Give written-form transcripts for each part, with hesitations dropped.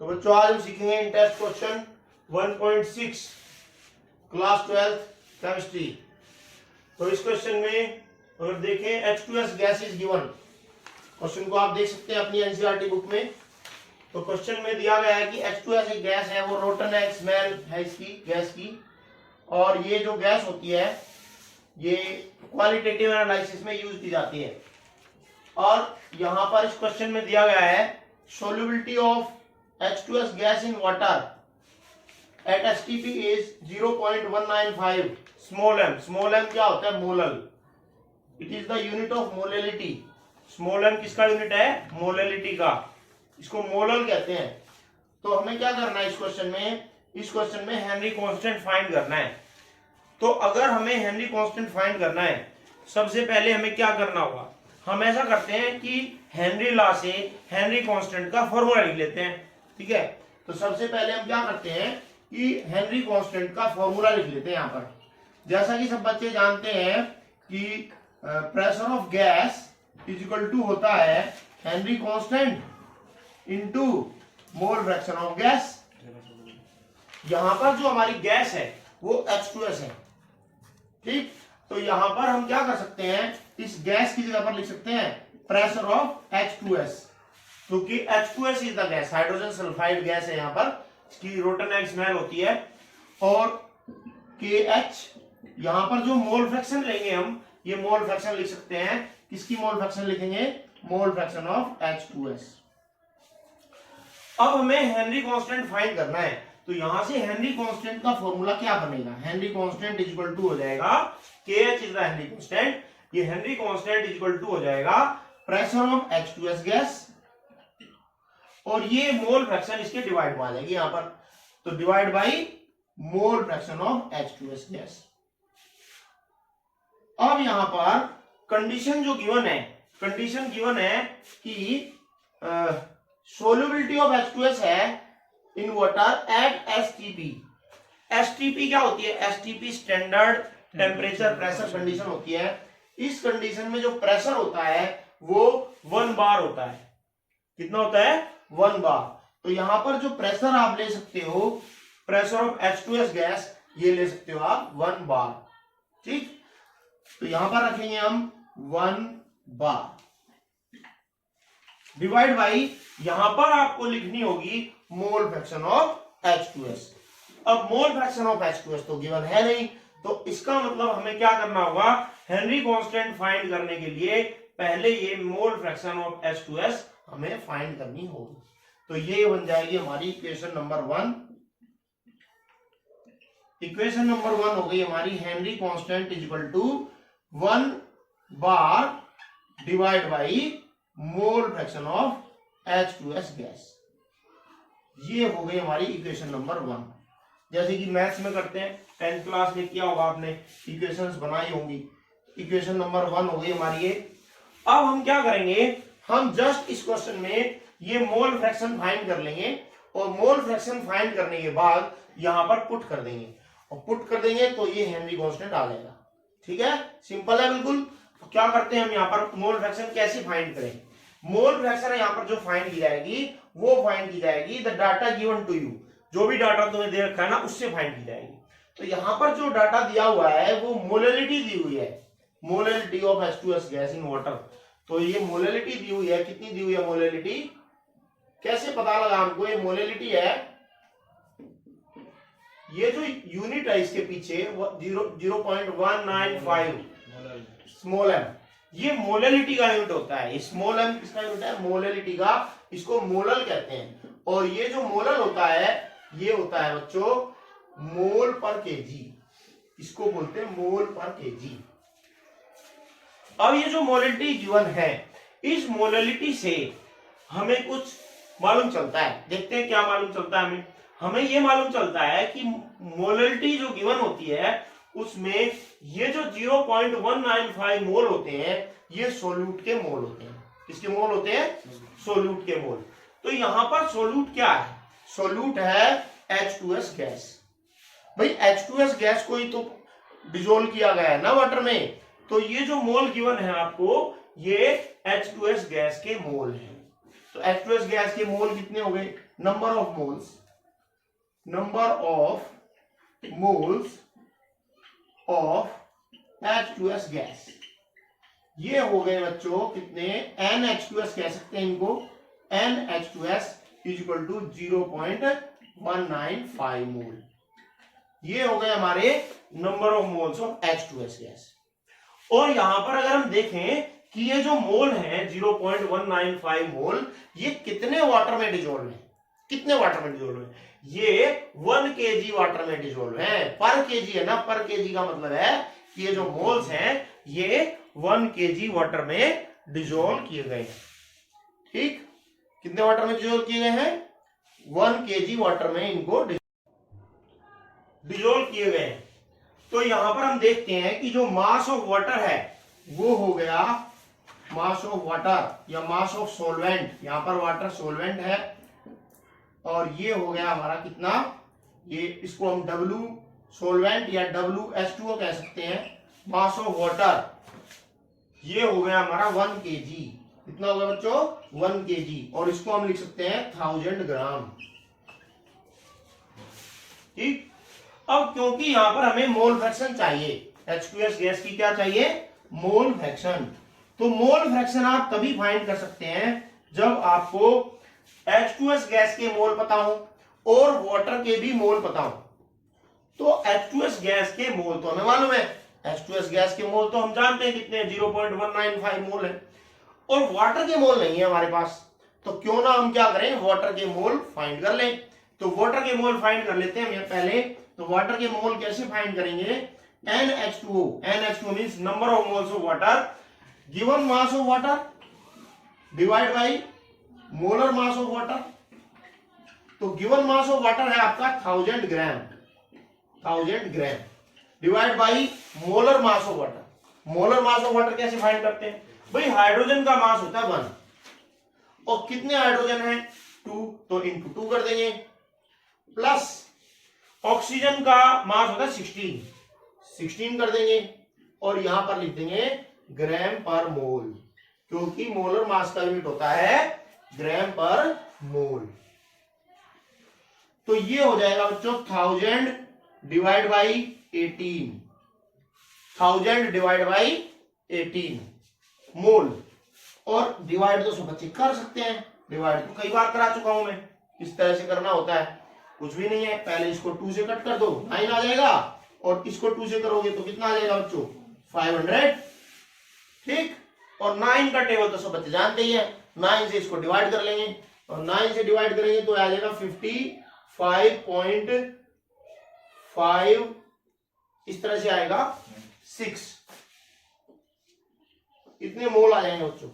तो बच्चों आज हम सीखेंगे इन test question 1.6 class 12th chemistry. तो इस क्वेश्चन में अगर देखें H2S gas is given, question को आप देख सकते हैं अपनी एनसीईआरटी बुक में। तो क्वेश्चन में दिया गया है कि H2S एक गैस है, वो रोटन है, स्मेल है इसकी गैस की, और ये जो गैस होती है ये क्वालिटेटिव एनालिसिस में यूज की जाती है। और यहां पर इस क्वेश्चन में दिया गया है solubility of H2S gas in water at STP is 0.195 small m। small m क्या होता है? Molal. It is the unit of molality. Small m किसका यूनिट है? मोलैलिटी का। इसको मोलल कहते हैं। तो हमें क्या करना है इस क्वेश्चन में? इस क्वेश्चन में हेनरी कांस्टेंट फाइंड करना है। तो अगर हमें हेनरी कांस्टेंट फाइंड करना है, सबसे पहले हमें क्या करना होगा? हम ऐसा करते हैं कि हेनरी लॉ से हेनरी कांस्टेंट का फॉर्मूला लिख लेते हैं। ठीक है, तो सबसे पहले हम क्या करते हैं कि हेनरी कांस्टेंट का फॉर्मूला लिख लेते हैं। यहां पर जैसा कि सब बच्चे जानते हैं कि pressure of gas is equal to होता है Henry constant into mole fraction of gas. यहां पर जो हमारी गैस है वो H2S है। ठीक, तो यहां पर हम क्या कर सकते हैं? इस गैस की जगह पर लिख सकते हैं प्रेशर ऑफ H2S, क्योंकि H2S is the gas, hydrogen sulphide gas है। यहां पर इसकी रोटन एग स्मेल होती है। और KH यहां पर जो मोल फ्रैक्शन लेंगे हम, ये मोल फ्रैक्शन लिख सकते हैं। किसकी मोल फ्रैक्शन लिखेंगे? मोल फ्रैक्शन ऑफ H2S। अब हमें हेनरी कांस्टेंट फाइंड करना है। तो यहां से हेनरी कांस्टेंट का फॉर्मूला क्या बनेगा? Henry constant is equal to हो जाएगा KH is the Henry constant. ये Henry constant is equal to हो जाएगा प्रेशर ऑफ H2S गैस, और ये मोल फ्रैक्शन इसके डिवाइड में आ जाएगी यहां पर। तो divide by mole fraction of H2S gas. अब यहां पर कंडीशन जो गिवन है, कंडीशन गिवन है कि सोल्युबिलिटी ऑफ H2S है in water at STP। STP क्या होती है? STP standard temperature pressure condition होती है। इस कंडीशन में जो प्रेशर होता है वो 1 बार होता है। कितना होता है? 1 बार। तो यहां पर जो प्रेशर आप ले सकते हो, प्रेशर ऑफ H2S गैस, ये ले सकते हो आप 1 बार। ठीक, तो यहां पर रखेंगे हम 1 बार डिवाइड बाई, यहां पर आपको लिखनी होगी मोल फ्रैक्शन ऑफ H2S। अब मोल फ्रैक्शन ऑफ H2S तो गिवन है नहीं, तो इसका मतलब हमें क्या करना होगा? हेनरी कांस्टेंट फाइंड करने के लिए पहले ये मोल फ्रैक्शन ऑफ H2S हमें फाइंड करनी होगी। तो ये बन जाएगी हमारी इक्वेशन नंबर 1। इक्वेशन नंबर 1 हो गई हमारी Henry constant is equal to 1 bar divide by mole fraction of H2S gas. ये हो गई हमारी इक्वेशन नंबर 1। जैसे कि मैथ्स में करते हैं, 10th क्लास में किया होगा आपने, इक्वेशंस बनाई होंगी। इक्वेशन नंबर 1 हो गई हमारी ये। अब हम क्या करेंगे? हम जस्ट इस क्वेश्चन में ये मोल फ्रैक्शन फाइंड कर लेंगे, और मोल फ्रैक्शन फाइंड करने के बाद यहां पर पुट कर देंगे, और पुट कर देंगे तो ये हेनरी कांस्टेंट आ जाएगा। ठीक है, सिंपल है बिल्कुल। तो क्या करते हैं हम यहाँ पर? मोल फ्रैक्शन कैसे फाइंड करें? मोल फ्रैक्शन यहाँ पर जो फाइंड की जाएगी वो फाइंड की जाएगी the data given to you. जो भी डाटा तुम्हें दे रखा है ना, उससे फाइंड की जाएगी। तो यहाँ पर जो डाटा दिया हुआ है वो मोलैलिटी दी हुई है, molality of H2S gas in water. तो ये मोलैलिटी दी हुई है। कितनी दी हुई है मोलैलिटी? कैसे पता लगा हमको? ये मोलैलिटी है, ये जो यूनिट है इसके पीछे वो 0.195 स्मॉल m, ये मोलैलिटी का यूनिट होता है। ये स्मॉल m किसका यूनिट है? मोलैलिटी का। इसको मोलल कहते हैं। और ये जो मोलल होता है ये होता है बच्चों मोल पर केजी। इसको बोलते हैं मोल पर केजी। अब ये जो मोलैलिटी गिवन है, इस मोलैलिटी से हमें कुछ मालूम चलता है। देखते हैं क्या मालूम चलता है हमें। हमें ये मालूम चलता है कि मोलैलिटी जो गिवन होती है उसमें ये जो 0.195 मोल होते हैं ये सोल्यूट के मोल होते हैं। किसके मोल होते हैं? सोल्यूट के मोल। तो यहां पर सोल्यूट क्या है? सोल्यूट है H2S गैस। भाई H2S गैस को ही तो डिसोल्व किया गया है ना वाटर में। तो ये जो मोल गिवन है आपको, ये H2S गैस के मोल हैं। तो H2S गैस के मोल कितने हो गए? Number of moles of H2S gas. ये हो गए बच्चों कितने, NH2S कह सकते हैं इनको, NH2S इज इक्वल टू 0.195 मोल। ये हो गए हमारे number of moles of H2S gas. और यहां पर अगर हम देखें कि ये जो मोल है 0.195 मोल, ये कितने वाटर में डिजोल्व है, कितने वाटर में डिजोल्व है, ये 1 kg वाटर में डिजोल्व है। पर केजी है ना, पर केजी का मतलब है कि ये जो मोल्स हैं ये 1 kg वाटर में डिजोल्व किए गए हैं। ठीक, कितने वाटर में डिजोल्व किए गए हैं, 1 kg वाटर में इनको डिजोल्व किए गए हैं। तो यहां पर हम देखते हैं कि जो मास ऑफ वाटर है वो हो गया मास ऑफ वाटर या मास ऑफ सोलवेंट। यहां पर वाटर सोलवेंट है और ये हो गया हमारा कितना, ये इसको हम W सोलवेंट या WH2O कह सकते हैं। मास ऑफ वाटर ये हो गया हमारा 1 kg। कितना हो गया बच्चों, 1 kg, और इसको हम लिख सकते हैं 1000 ग्राम। ठीक, अब क्योंकि यहां पर हमें मोल फ्रैक्शन चाहिए, H2S गैस की क्या चाहिए, मोल फ्रैक्शन। तो मोल फ्रैक्शन आप तभी फाइंड कर सकते हैं जब आपको H2S गैस के मोल पता हो और वाटर के भी मोल पता हो। तो H2S गैस के मोल तो हमें मालूम है, H2S गैस के मोल तो हम जानते हैं कितने, 0.195 मोल है, और वाटर के मोल नहीं है हमारे पास। तो क्यों ना हम क्या करें, वाटर के मोल फाइंड कर लें। तो वाटर के मोल फाइंड कर लेते हैं पहले। तो वाटर के मोल कैसे फाइंड करेंगे, NH2O, NH2O means number of moles of water given mass of water divide by molar mass of water. तो गिवन मास ऑफ वाटर है आपका 1000 ग्राम, 1000 gram divide by molar mass of water. Molar mass of water कैसे find करते हैं भाई, hydrogen का मास होता है 1 और कितने हाइड्रोजन है 2, तो इनटू 2 कर देंगे, प्लस ऑक्सीजन का मास होता है 16 कर देंगे, और यहां पर लिख देंगे ग्राम पर मोल, क्योंकि मोलर मास का यूनिट होता है ग्राम पर मोल। तो ये हो जाएगा बच्चों 1000 डिवाइड बाई 18, 1000 डिवाइड बाई 18 मोल। और डिवाइड तो सब बच्चे कर सकते हैं, डिवाइड तो कई बार करा चुका हूं मैं, इस तरह से करना होता है, कुछ भी नहीं है। पहले इसको 2 से कट कर दो, 9 आ जाएगा, और इसको 2 से करोगे तो कितना आ जाएगा बच्चों, 500। ठीक, और 9 का टेबल तो सब बच्चे जानते ही है, 9 से इसको डिवाइड कर लेंगे, और 9 से डिवाइड करेंगे तो आ जाएगा 55.5, इस तरह से आएगा 6, इतने मोल आ जाएंगे बच्चों।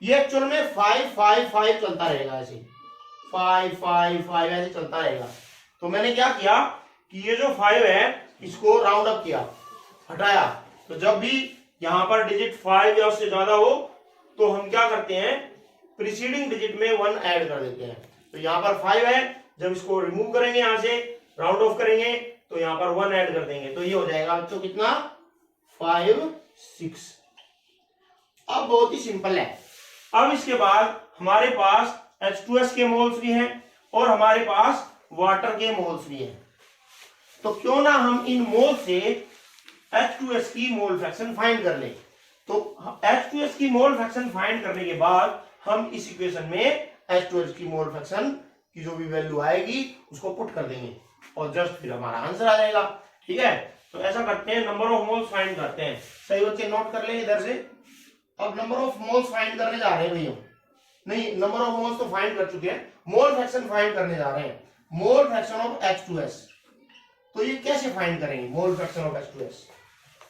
ये एक्चुअल में 555 चलता रहेगा, ऐसे 555 ऐसे चलता रहेगा। तो मैंने क्या किया कि ये जो 5 है इसको राउंड अप किया, हटाया। तो जब भी यहां पर डिजिट 5 या उससे ज्यादा हो तो हम क्या करते हैं, प्रीसीडिंग डिजिट में 1 ऐड कर देते हैं। तो यहां पर 5 है, जब इसको रिमूव करेंगे यहां से, राउंड ऑफ करेंगे तो यहां पर 1 ऐड कर देंगे, तो ये हो जाएगा बच्चों कितना, 5 6। अब बहुत ही सिंपल है। अब इसके बाद हमारे पास H2S के मोल्स भी हैं और हमारे पास वाटर के मोल्स भी हैं। तो क्यों ना हम इन मोल से H2S की मोल फ्रैक्शन फाइंड कर लें। तो H2S की मोल फ्रैक्शन फाइंड करने के बाद हम इस इक्वेशन में H2S की मोल फ्रैक्शन की जो भी वैल्यू आएगी उसको पुट कर देंगे और जस्ट फिर हमारा आंसर आ जाएगा। ठीक है, तो ऐसा करते हैं, नंबर ऑफ मोल्स फाइंड करते हैं। सही बच्चे नोट कर लें इधर से। अब नंबर ऑफ मोल्स फाइंड करने जा रहे हैं भैया, नहीं नंबर ऑफ मोल्स तो फाइंड कर चुके हैं, मोल फ्रैक्शन फाइंड करने जा रहे हैं, मोल फ्रैक्शन ऑफ H2S। तो ये कैसे फाइंड करेंगे मोल fraction of H2S?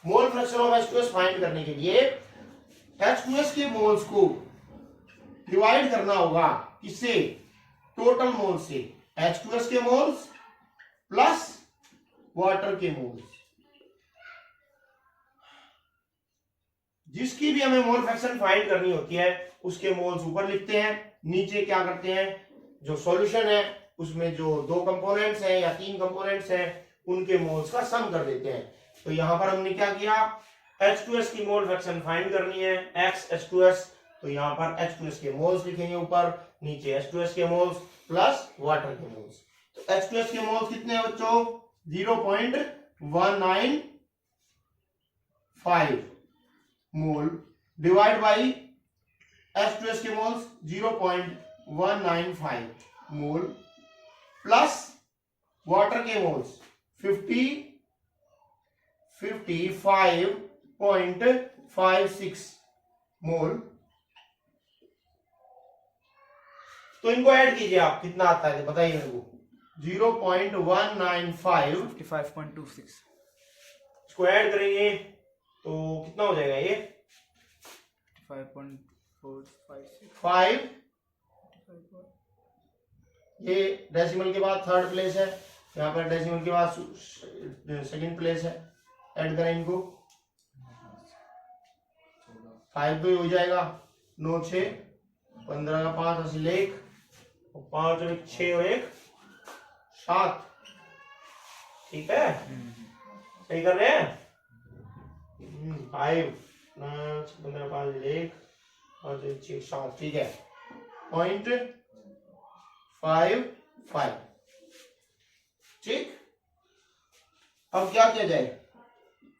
Mole fraction of H2S find करने के लिए H2S के मोल्स को डिवाइड करना होगा किससे, टोटल मोल से, H2S के मोल्स प्लस वाटर के मोल्स। जिसकी भी हमें मोल फ्रैक्शन फाइंड करनी होती है उसके मोल्स ऊपर लिखते हैं, नीचे क्या करते हैं, जो सॉल्यूशन है उसमें जो 2 कंपोनेंट्स हैं या 3 कंपोनेंट्स हैं उनके मोल्स का सम कर देते हैं। तो यहां पर हमने क्या किया, H2S की मोल फ्रैक्शन फाइंड करनी है, X H2S तो यहाँ पर H2S के मोल्स लिखेंगे ऊपर, नीचे H2S के मोल्स प्लस वाटर के मोल्स। तो H2S के मोल्स कितने हैं बच्चों? 0.195 मोल डिवाइड बाई H2S के मोल्स 0.195 मोल प्लस वाटर के मोल्स 55.56 मोल। तो इनको ऐड कीजिए आप, कितना आता है बताइए मेरे को। 0.195 55.26 इसको ऐड करेंगे तो कितना हो जाएगा ये? 5.456 ये डेसिमल के बाद थर्ड प्लेस है, यहाँ पर डेसिमल के बाद सेकंड प्लेस है। ऐड करें इनको, 5 तो हो जाएगा, 9 6 15 का 5 80 1 और 5 और 1 6 और 1 7। ठीक है, सही कर रहे हैं। 5 15 5 1 5 6 7, ठीक है। 0.55, ठीक। अब क्या किया जाए,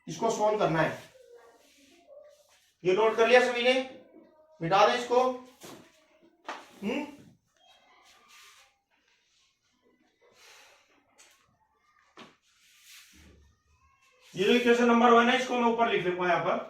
इसको सोल्व करना है। ये नोट कर लिया सभी ने? मिटा दें इसको। ये जो इक्वेशन नंबर 1 है इसको मैं ऊपर लिख लूंगा यहां पर।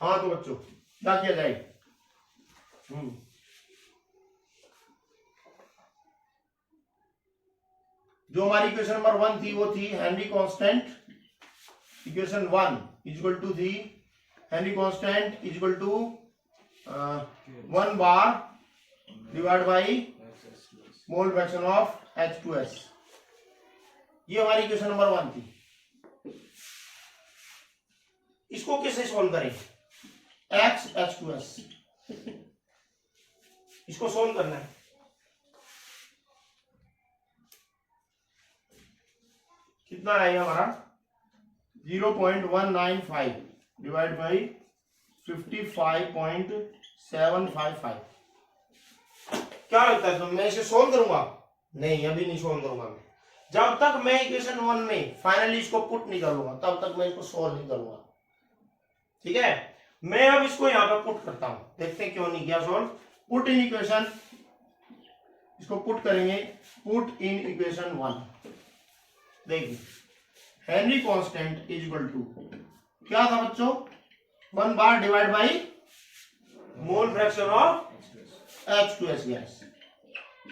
हाँ तो बच्चों क्या किया जाए? जो हमारी इक्वेशन नंबर 1 थी वो थी Henry constant. Equation 1 equal to थी Henry constant equal to 1 bar divide by mole fraction of H2S। ये हमारी इक्वेशन नंबर 1 थी। इसको कैसे सॉल्व करें? X H2S, इसको सॉल्व करना है। कितना है हमारा? 0.195 डिवाइड बाई 55.755। क्या लगता है, तो मैं इसे सोल्व करूंगा? नहीं, अभी नहीं सोल्व करूंगा मैं। जब तक मैं इक्वेशन 1 में फाइनली इसको पुट नहीं करूंगा तब तक मैं इसको सोल्व नहीं करूंगा। ठीक है, मैं अब इसको यहां पर पुट करता हूं, देखते हैं क्यों नहीं किया सोल्व। पुट इन इक्वेशन, इसको पुट करेंगे। Put in equation 1। देखिए Henry constant is equal to क्या था बच्चों? 1 bar divide by mole fraction of H2S gas.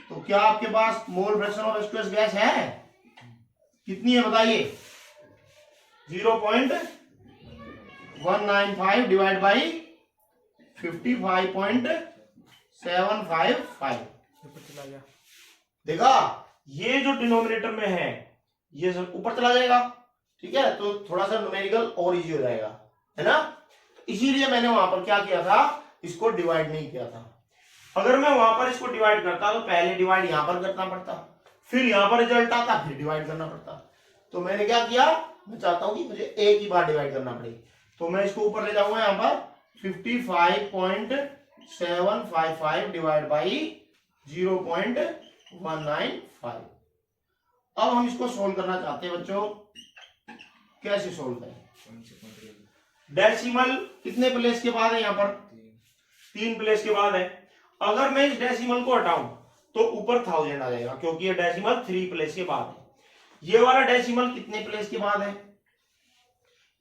तो क्या आपके पास mole fraction of H2S gas है? कितनी है बताइए? 0.195 डिवाइड बाई 55.755। देखा, ये जो डिनोमिनेटर में है ये सब ऊपर चला जाएगा। ठीक है, तो थोड़ा सा न्यूमेरिकल और इजी हो जाएगा, है ना। इसीलिए मैंने वहां पर क्या किया था, इसको डिवाइड नहीं किया था। अगर मैं वहां पर इसको डिवाइड करता तो पहले डिवाइड यहां पर करना पड़ता, फिर यहां पर रिजल्ट आता, फिर डिवाइड करना पड़ता। तो मैंने क्या किया, मैं चाहता हूं कि मुझे एक ही बार डिवाइड करना पड़े, तो मैं इसको ऊपर ले जाऊंगा यहां पर 55.755 डिवाइड बाई 0.195। अब हम इसको सोल्व करना चाहते हैं बच्चों। कैसे सोल्व करें? डेसिमल कितने प्लेस के बाद है? यहां पर 3 प्लेस के बाद है। अगर मैं इस डेसिमल को हटाऊं तो ऊपर 1000 आ जाएगा, क्योंकि ये डेसिमल 3 प्लेस के बाद है। ये वाला डेसिमल कितने प्लेस के बाद है?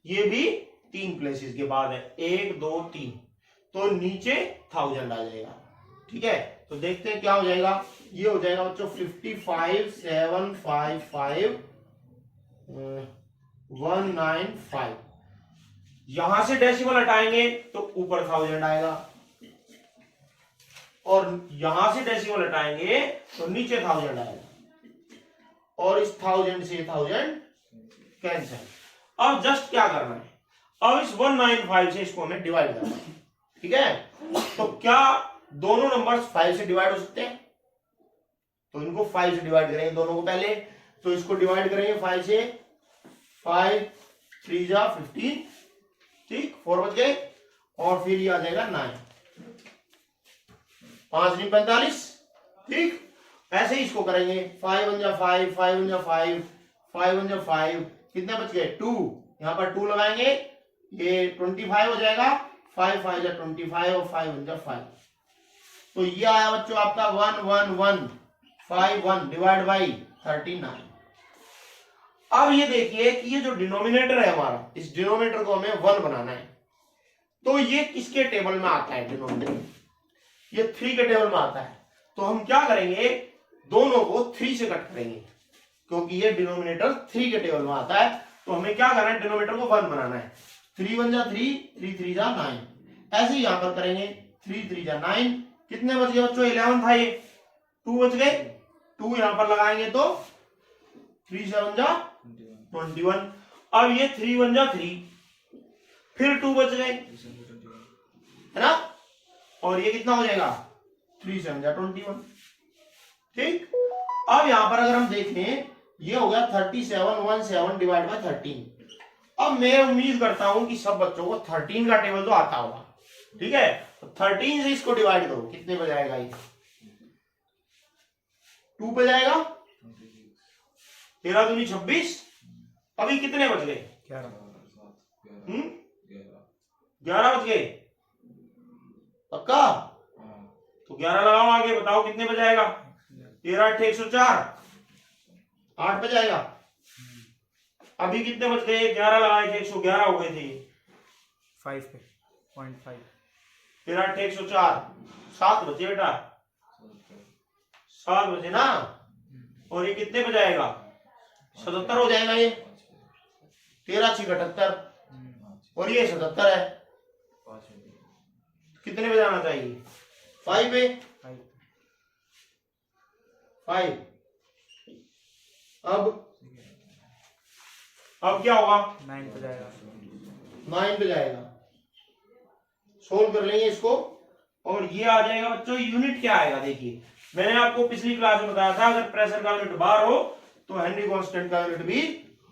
ये भी 3 प्लेसेस के बाद है, 1 2 3। तो नीचे 1000 आ जाएगा। ठीक है, तो देखते हैं क्या हो जाएगा। ये हो जाएगा बच्चों 55,755,195। यहां से डेसिमल हटाएंगे तो ऊपर 1000 आएगा, और यहां से डेसिमल हटाएंगे तो नीचे 1000 आएगा। और इस 1000 से 1000 कैंसिल। अब जस्ट क्या करना है, अब इस 195 से इसको हमें डिवाइड करना है, ठीक है। तो क्या दोनों नंबर्स 5 से डिवाइड हो सकते हैं? तो इनको 5 से डिवाइड करेंगे दोनों को पहले, तो इसको डिवाइड करेंगे 5 से, 5 3 जा 15, ठीक, 4 बच गए, और फिर ये आ जाएगा 9, 5 नहीं 45, ठीक। ऐसे ही इसको करेंगे, 5 1 जा 5, 5 1 जा 5, 5 1 जा 5, कितने बच गए 2, यहाँ पर 2 लगाएंगे, ये 25 हो जाएगा, 5 5 जा 25 और 5 1 जा 5। तो ये आया बच्चों आपका 11151 डिवाइड बाई 39। अब ये देखिए कि ये जो डिनोमिनेटर है हमारा, इस डिनोमिनेटर को हमें 1 बनाना है, तो ये किसके टेबल में आता है? डिनोमिनेटर ये 3 के टेबल में आता है। तो हम क्या करेंगे, दोनों को 3 से कट करेंगे, क्योंकि ये डिनोमिनेटर 3 के टेबल में आता है। तो हमें क्या करना है, डिनोमिनेटर को 1 बनाना है। 3 1 जा 3, 3 3 जा 9, ऐसे ही यहां पर करेंगे, 3 3 जा 9, कितने बच गए बच्चों? 11 था ये, 2 बच गए, 2 यहां पर लगाएंगे तो 3 7 जा 21। अब ये 3 1 जा 3, फिर 2 बच गए, है ना, और ये कितना हो जाएगा 3 7 जा 21, ठीक। अब यहां पर अगर हम देखें, ये हो गया 3717 डिवाइड बाय 13। अब मैं उम्मीद करता हूं कि सब बच्चों को 13 का टेबल तो आता होगा, ठीक है। तो 13 से इसको डिवाइड करो, कितने पे जाएगा ये? 2 पे जाएगा, 13 दूनी 26। अभी कितने बच गए? 11 बच गए, पक्का? तो 11 लगाओ आगे, बताओ कितने पे जाएगा? 13 8 104, 8 पे जाएगा। अभी कितने बच गए? 11 लगाए थे, 111 हो गए थे, 5 पे 0.5, 13 8 104, 7 बचे बेटा, 7 बचे ना, और ये कितने पे जाएगा? 77 हो जाएगा ये, 13 6 78, और ये 77 है, कितने पे जाना चाहिए? 5 पे, 5। अब क्या होगा? 9 पे जाएगा, 9 पे जाएगा। सोल्व कर लेंगे इसको, और ये आ जाएगा बच्चों, यूनिट क्या आएगा? देखिए, मैंने आपको पिछली क्लास में बताया था, अगर प्रेशर का यूनिट बार हो तो हेनरी कांस्टेंट का यूनिट भी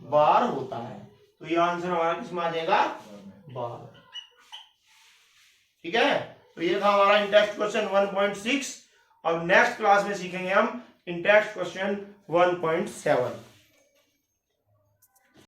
बार होता है। तो ये आंसर हमारा किसमें आ जाएगा? बार, ठीक है। तो ये था हमारा इंटेक्स्ट क्वेश्चन 1.6। अब नेक्स्ट क्लास में सीखेंगे हम इंटेक्स्ट क्वेश्चन 1.7।